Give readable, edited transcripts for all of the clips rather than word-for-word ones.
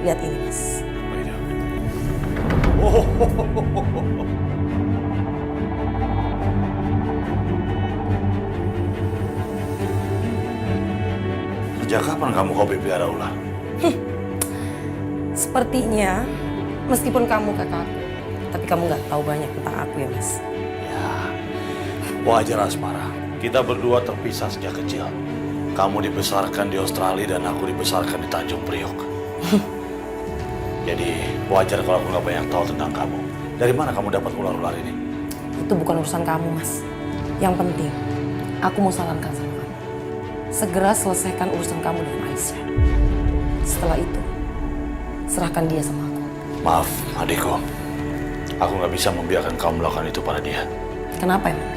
Lihat ini, Mas. Oh. Sejak kapan kamu hobi pelihara ular? Sepertinya, meskipun kamu kakakku, tapi kamu nggak tahu banyak tentang aku ya, Mas. Ya, wajar Asmara. Kita berdua terpisah sejak kecil. Kamu dibesarkan di Australia dan aku dibesarkan di Tanjung Priok. Jadi wajar kalau aku nggak banyak tahu tentang kamu. Dari mana kamu dapat ular-ular ini? Itu bukan urusan kamu, Mas. Yang penting, aku mau sarankan sama kamu. Segera selesaikan urusan kamu dengan Aisyah. Setelah itu, serahkan dia sama aku. Maaf, adikku. Aku nggak bisa membiarkan kamu melakukan itu pada dia. Kenapa emang?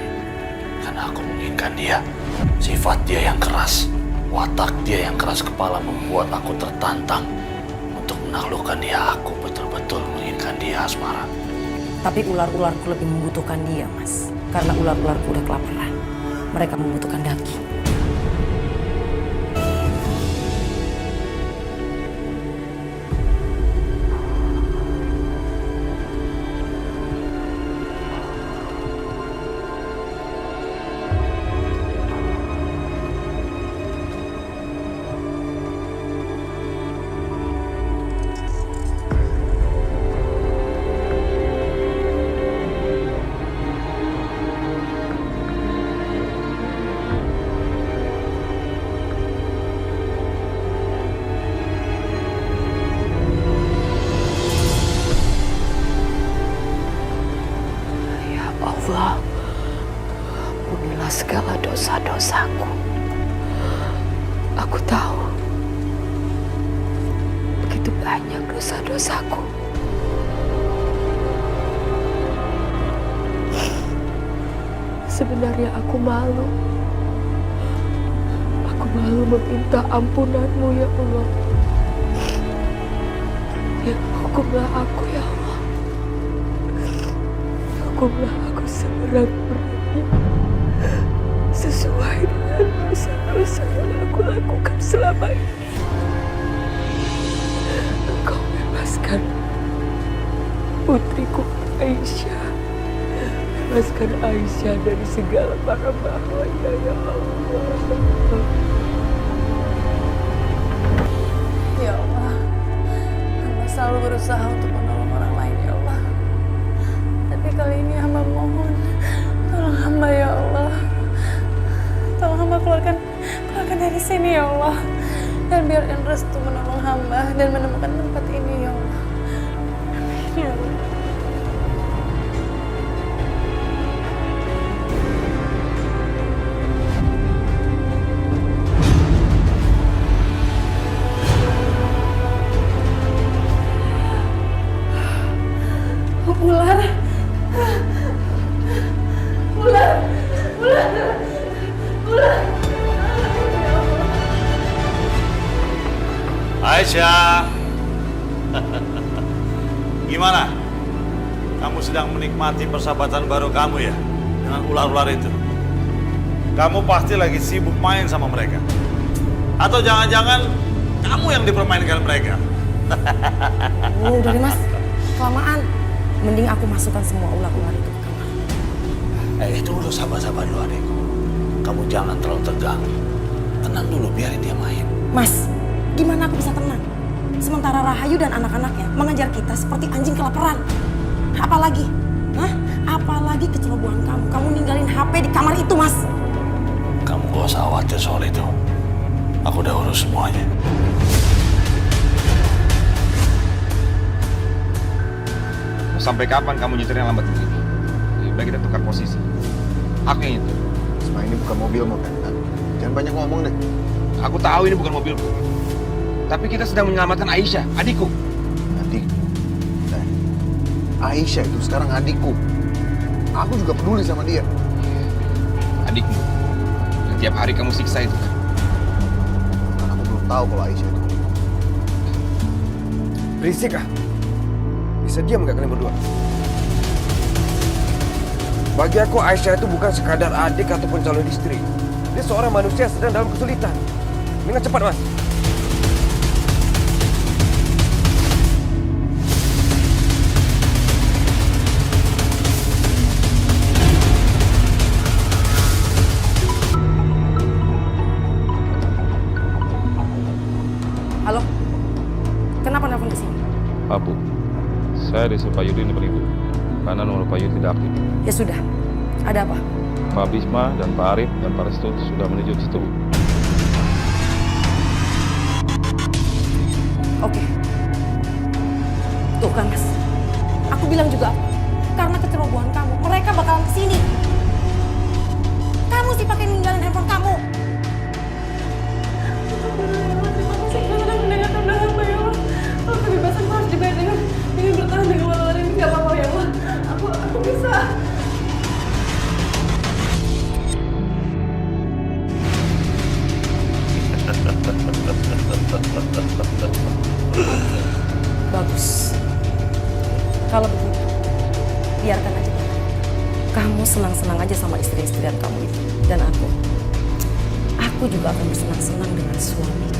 Karena aku menginginkan dia. Sifat dia yang keras, watak dia yang keras kepala membuat aku tertantang untuk menaklukkan dia. Aku betul-betul menginginkan dia, Asmara. Tapi ular-ularku lebih membutuhkan dia, Mas. Karena ular-ularku udah kelaparan. Mereka membutuhkan daging. Allah, ampunilah segala dosa-dosaku. Aku tahu begitu banyak dosa-dosaku. Sebenarnya aku malu. Aku malu meminta ampunanmu ya Allah. Ya, hukumlah aku ya Allah. Hukumlah aku seberat-beratnya sesuai dengan dosa-dosa yang aku lakukan selama ini. Engkau bebaskan putriku Aisyah. Bebaskan Aisyah dari segala mara bahaya ya Allah. Ya Allah, hamba selalu berusaha untuk menolong orang lain ya Allah. Tapi kali ini hamba mohon, tolong hamba ya Allah. Tolong hamba keluarkan dari sini ya Allah. Dan biarkan restu menolong hamba dan menemukan tempat ini ya Allah. Amin ya Allah. Ular. Ular. Ular. Ular. Aisyah. Gimana? Kamu sedang menikmati persahabatan baru kamu ya? Dengan ular-ular itu. Kamu pasti lagi sibuk main sama mereka. Atau jangan-jangan kamu yang dipermainkan mereka. Oh, udah deh, Mas. Kelamaan. Mending aku masukkan semua ular-ular itu ke kamar. Itu dulu sabar-sabar dulu adekku. Kamu jangan terlalu tegang. Tenang dulu, biarin dia main. Mas, gimana aku bisa tenang? Sementara Rahayu dan anak-anaknya mengejar kita seperti anjing kelaparan. Apalagi? Hah? Apalagi kecerobohan kamu. Kamu ninggalin HP di kamar itu, Mas. Kamu gak usah khawatir soal itu. Aku udah urus semuanya. Sampai kapan kamu nyetirnya lambat begini? Lebih baik kita tukar posisi. Aku yang nyetir. Semua ini bukan mobilmu kan? Jangan banyak ngomong deh. Aku tahu ini bukan mobilku. Tapi kita sedang menyelamatkan Aisyah, adikku. Adikku? Nah, Aisyah itu sekarang adikku. Aku juga peduli sama dia. Adikmu. Dan tiap hari kamu siksa itu kan? Karena aku belum tahu kalau Aisyah itu. Berisik ah. Bisa diam nggak kalian berdua? Bagi aku Aisyah itu bukan sekadar adik ataupun calon istri. Dia seorang manusia yang sedang dalam kesulitan. Dengan cepat, Mas. Kenapa nelfon ke sini? Abu, saya disuruh Pak Yudi nemenin Ibu karena nomor Pak Yudi tidak aktif. Ya sudah. Ada apa? Pak Bisma dan Pak Arif dan Pak Restu sudah menuju ke situ. Oke. Tuh kan Mas. Aku bilang juga apa? Karena kecerobohan kamu, mereka bakalan kesini. Kamu sih pakai ninggalin handphone kamu. Kebebasan harus dibayar dengan bertahan dengan walau ini nggak apa-apa ya Allah. Aku bisa. Bagus. Kalau begitu, biarkan aja. Kamu senang-senang aja sama istri-istrian kamu itu. Dan aku juga akan bersenang-senang dengan suami kamu.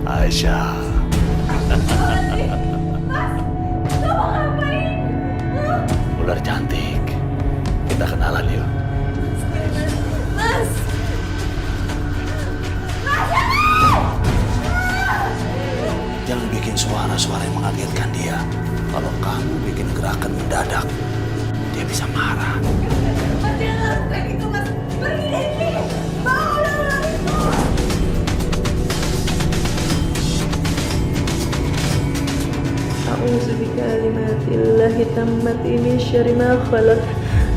Aisyah. Ular cantik. Kita kenalan yuk. Jangan bikin suara-suara yang mengagetkan dia. Kalau kamu bikin gerakan mendadak, dia bisa marah. أعوذ بكلمات الله التامة من شر ما خلق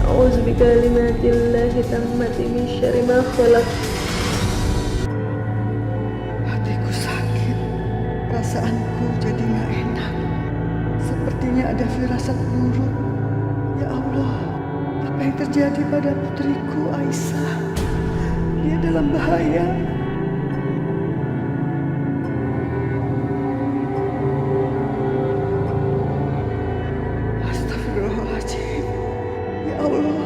أعوذ بكلمات الله التامة من شر ما خلق. Hatiku sakit, perasaanku jadi gak enak. Sepertinya ada firasat buruk. Ya Allah, apa yang terjadi pada putriku Aisyah? Dia dalam bahaya. Astagfirullahaladzim. Ya Allah,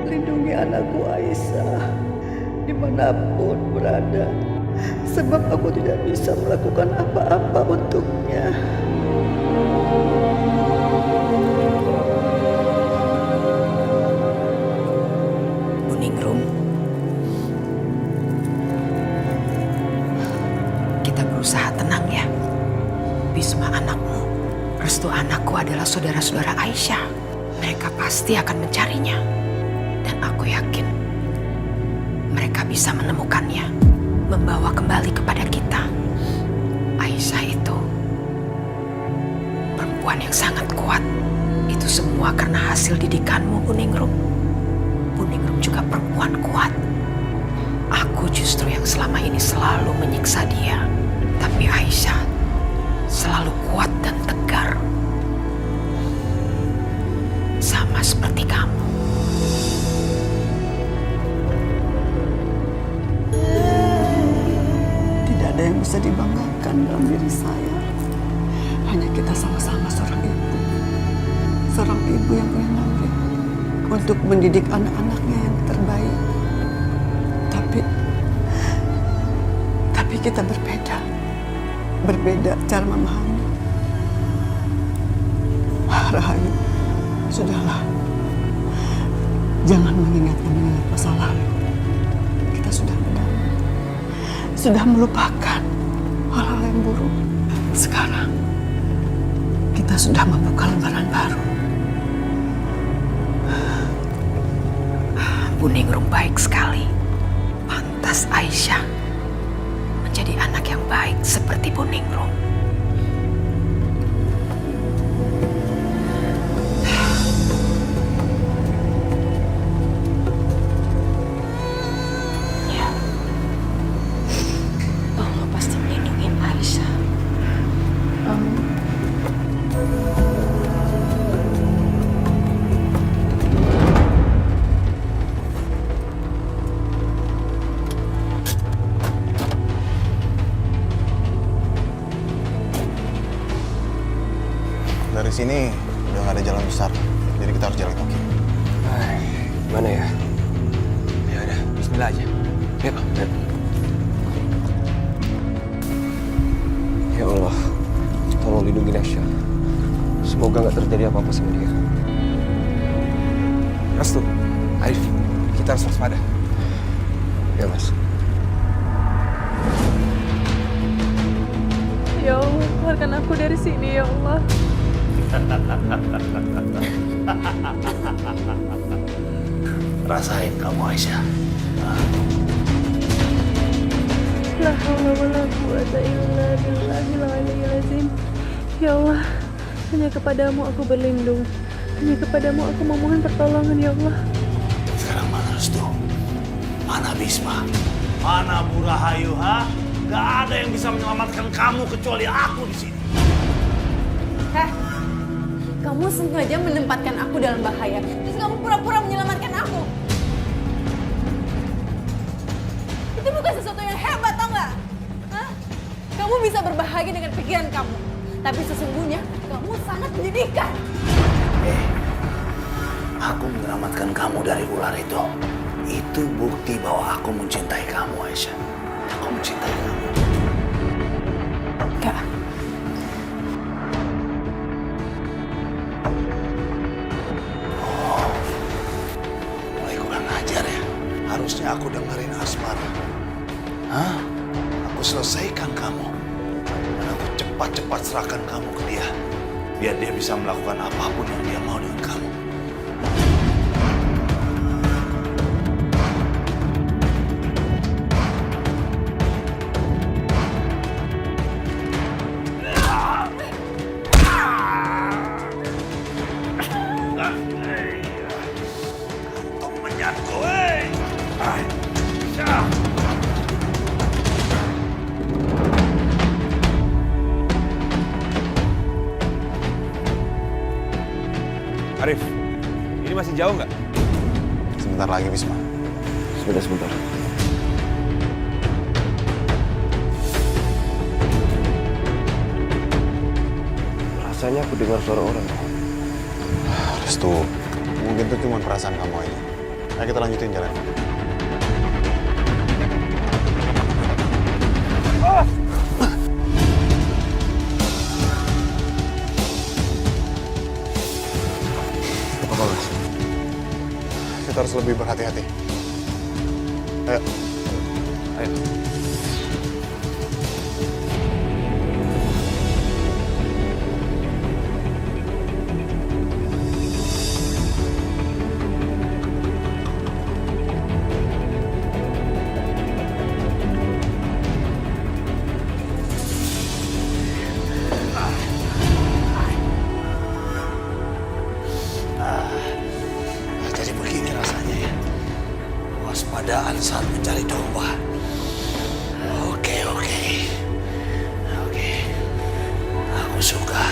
lindungi anakku Aisyah dimanapun berada. Sebab aku tidak bisa melakukan apa-apa untuknya. Buningrum, kita berusaha tenang ya. Bisma anakmu, Restu anakku adalah saudara-saudara Aisyah. Mereka pasti akan mencarinya. Dan aku yakin mereka bisa menemukannya, membawa kembali kepada kita. Aisyah itu perempuan yang sangat kuat. Itu semua karena hasil didikanmu, Buningrum. Buningrum juga perempuan kuat. Aku justru yang selama ini selalu menyiksa dia. Tapi Aisyah selalu kuat dan tegar. Sama seperti kamu. Tidak ada yang bisa dibanggakan dalam diri saya. Hanya kita sama-sama seorang ibu. Seorang ibu yang punya nafsu untuk mendidik anak-anaknya yang terbaik. Tapi kita berbeda. Berbeda cara memahami. Rahayu, sudahlah. Jangan mengingat masa lalu. Kita sudah berdamai. Sudah melupakan hal-hal yang buruk. Sekarang kita sudah membuka lembaran baru. Buningrum baik sekali. Pantas Aisyah menjadi anak yang baik seperti Buningrum. Ya. Allah pasti melindungi Aisyah. Dari sini udah gak ada jalan besar, jadi kita harus jalan kaki. Gimana ya? Ya udah, bismillah aja. Yuk. Ya Allah, tolong lindungi Aisyah. Semoga nggak terjadi apa-apa sama dia. Restu, Arif, kita harus waspada. Ya, Mas. Ya Allah, keluarkan aku dari sini ya Allah. Rasain kamu, Aisyah. La haula wala quwata illa billahil aliyyil azim. Ya Allah, hanya kepadamu aku berlindung. Hanya kepadamu aku memohon pertolongan ya Allah. Sekarang mana Restu? Mana Bisma? Mana Bu Rahayu, ha? Gak ada yang bisa menyelamatkan kamu kecuali aku di sini. Heh, kamu sengaja menempatkan aku dalam bahaya. Terus kamu pura-pura menyelamatkan aku. Itu bukan sesuatu yang hebat, tau nggak? Hah? Kamu bisa berbahagia dengan pikiran kamu. Tapi sesungguhnya kamu sangat menyedihkan. Aku menyelamatkan kamu dari ular itu. Itu bukti bahwa aku mencintai kamu, Aisyah. Aku mencintai kamu. Enggak. Mulai kurang ajar ya. Harusnya aku dengerin Asmara. Hah? Aku selesaikan kamu. Dan aku cepat-cepat serahkan kamu ke dia. Biar dia bisa melakukan apapun yang dia mau dengan kamu. Kantong menyatu, Arif, ini masih jauh nggak? Sebentar lagi, Bisma. Sebentar. Rasanya aku dengar suara orang. Restu, mungkin itu cuma perasaan kamu aja. Ayo kita lanjutin jalan. Apa, Mas? Kita harus lebih berhati-hati. Ayo. Jadi begini rasanya ya. Waspadaan saat mencari domba. Oke. Aku suka.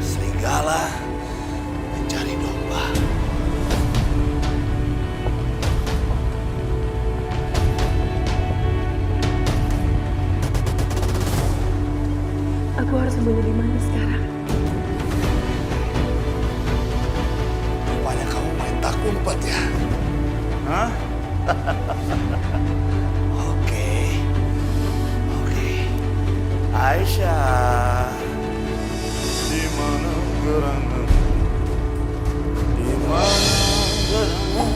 Serigala mencari domba. Aku harus sembunyi di mana sekarang? Rupanya kamu main tak umpet ya. Hah? Oke. Aisyah. Di mana gerangan? Di mana gerangan?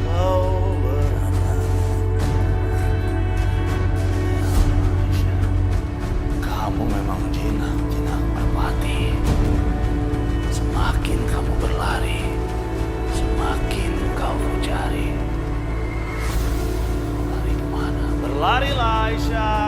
Kau berada. Kamu memang jinak merpati. Semakin kamu berlari, semakin kau cari. Lari kemana? Berlarilah Aisyah.